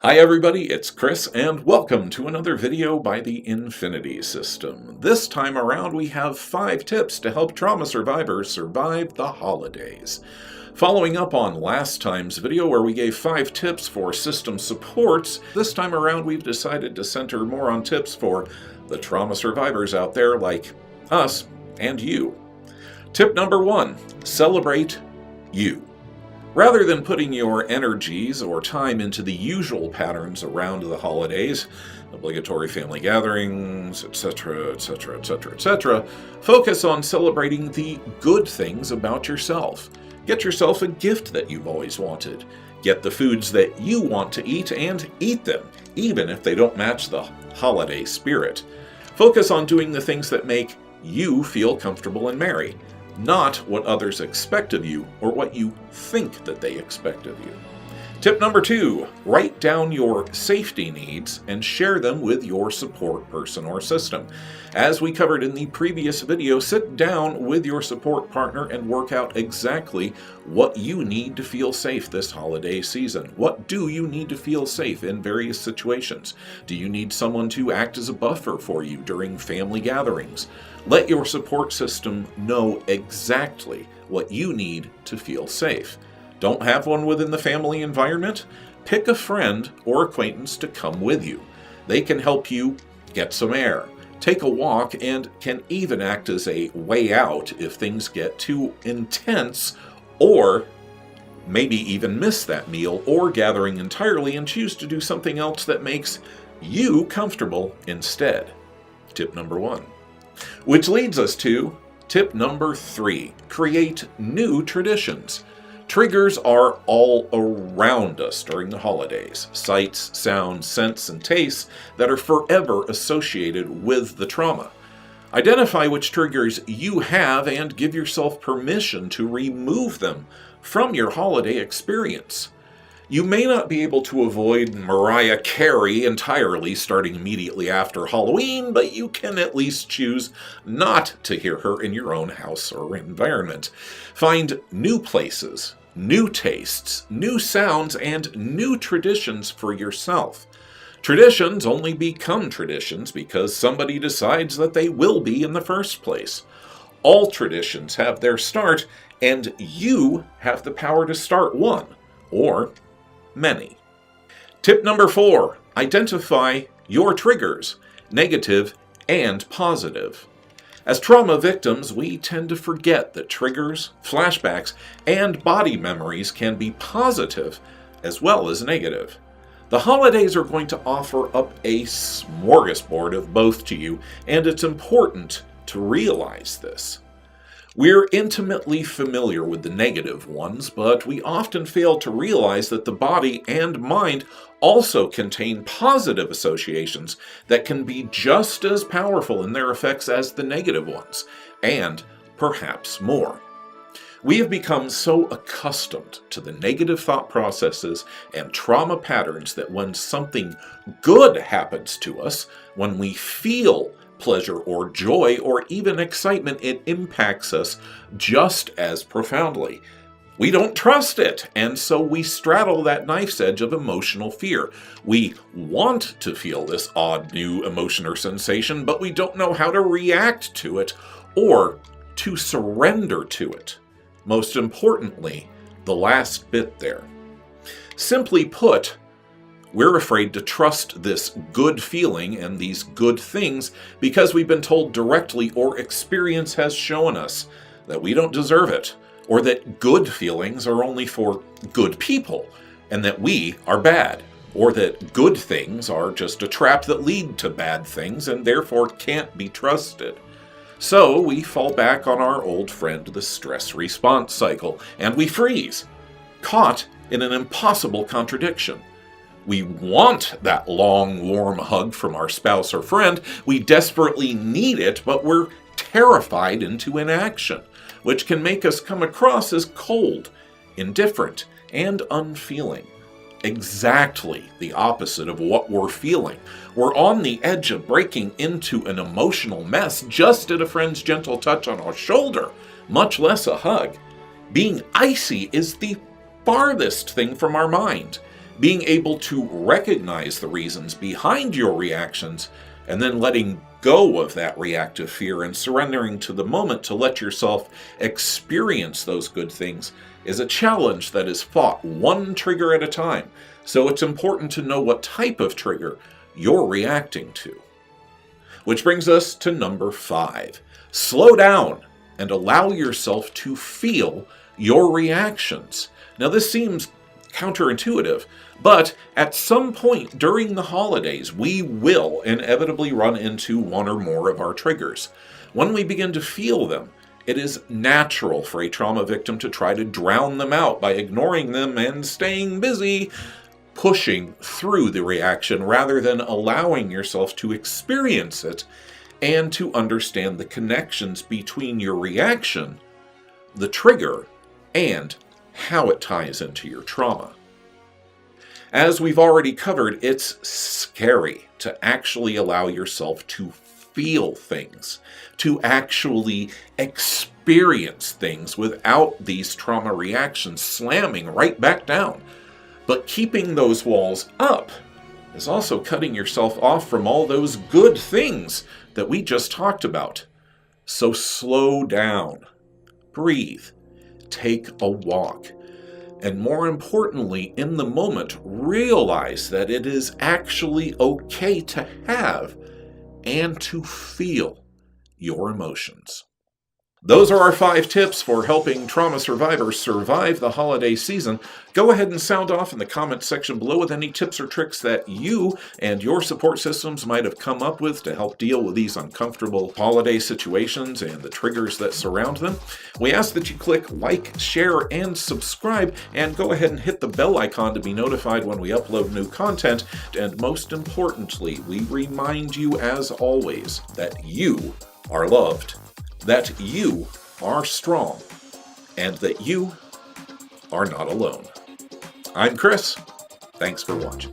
Hi everybody, it's Chris, and welcome to another video by the Infinity System. This time around we have 5 tips to help trauma survivors survive the holidays. Following up on last time's video where we gave 5 tips for system supports, this time around we've decided to center more on tips for the trauma survivors out there like us and you. Tip number 1, celebrate you. Rather than putting your energies or time into the usual patterns around the holidays, obligatory family gatherings, etc., etc., etc., etc., focus on celebrating the good things about yourself. Get yourself a gift that you've always wanted. Get the foods that you want to eat and eat them, even if they don't match the holiday spirit. Focus on doing the things that make you feel comfortable and merry, not what others expect of you or what you think that they expect of you. Tip number 2, write down your safety needs and share them with your support person or system. As we covered in the previous video, sit down with your support partner and work out exactly what you need to feel safe this holiday season. What do you need to feel safe in various situations? Do you need someone to act as a buffer for you during family gatherings? Let your support system know exactly what you need to feel safe. Don't have one within the family environment? Pick a friend or acquaintance to come with you. They can help you get some air, take a walk, and can even act as a way out if things get too intense, or maybe even miss that meal or gathering entirely and choose to do something else that makes you comfortable instead. Tip number 1. Which leads us to tip number 3, create new traditions. Triggers are all around us during the holidays. Sights, sounds, scents, and tastes that are forever associated with the trauma. Identify which triggers you have and give yourself permission to remove them from your holiday experience. You may not be able to avoid Mariah Carey entirely starting immediately after Halloween, but you can at least choose not to hear her in your own house or environment. Find new places, new tastes, new sounds, and new traditions for yourself. Traditions only become traditions because somebody decides that they will be in the first place. All traditions have their start, and you have the power to start one, or many. Tip number 4, identify your triggers, negative and positive. As trauma victims, we tend to forget that triggers, flashbacks, and body memories can be positive as well as negative. The holidays are going to offer up a smorgasbord of both to you, and it's important to realize this. We're intimately familiar with the negative ones, but we often fail to realize that the body and mind also contain positive associations that can be just as powerful in their effects as the negative ones, and perhaps more. We have become so accustomed to the negative thought processes and trauma patterns that when something good happens to us, when we feel pleasure or joy or even excitement, it impacts us just as profoundly. We don't trust it, and so we straddle that knife's edge of emotional fear. We want to feel this odd new emotion or sensation, but we don't know how to react to it or to surrender to it. Most importantly, the last bit there. Simply put, we're afraid to trust this good feeling and these good things because we've been told directly or experience has shown us that we don't deserve it, or that good feelings are only for good people and that we are bad, or that good things are just a trap that lead to bad things and therefore can't be trusted. So we fall back on our old friend, the stress response cycle, and we freeze, caught in an impossible contradiction. We want that long, warm hug from our spouse or friend. We desperately need it, but we're terrified into inaction, which can make us come across as cold, indifferent, and unfeeling. Exactly the opposite of what we're feeling. We're on the edge of breaking into an emotional mess just at a friend's gentle touch on our shoulder, much less a hug. Being icy is the farthest thing from our mind. Being able to recognize the reasons behind your reactions and then letting go of that reactive fear and surrendering to the moment to let yourself experience those good things is a challenge that is fought one trigger at a time. So it's important to know what type of trigger you're reacting to. Which brings us to number 5. Slow down and allow yourself to feel your reactions. Now this seems counterintuitive, but at some point during the holidays, we will inevitably run into one or more of our triggers. When we begin to feel them, it is natural for a trauma victim to try to drown them out by ignoring them and staying busy, pushing through the reaction rather than allowing yourself to experience it and to understand the connections between your reaction, the trigger, and how it ties into your trauma. As we've already covered, it's scary to actually allow yourself to feel things, to actually experience things without these trauma reactions slamming right back down. But keeping those walls up is also cutting yourself off from all those good things that we just talked about. So slow down, breathe, take a walk, and more importantly, in the moment, realize that it is actually okay to have and to feel your emotions. Those are our 5 tips for helping trauma survivors survive the holiday season. Go ahead and sound off in the comments section below with any tips or tricks that you and your support systems might have come up with to help deal with these uncomfortable holiday situations and the triggers that surround them. We ask that you click like, share, and subscribe, and go ahead and hit the bell icon to be notified when we upload new content. And most importantly, we remind you as always that you are loved, that you are strong, and that you are not alone. I'm Chris. Thanks for watching.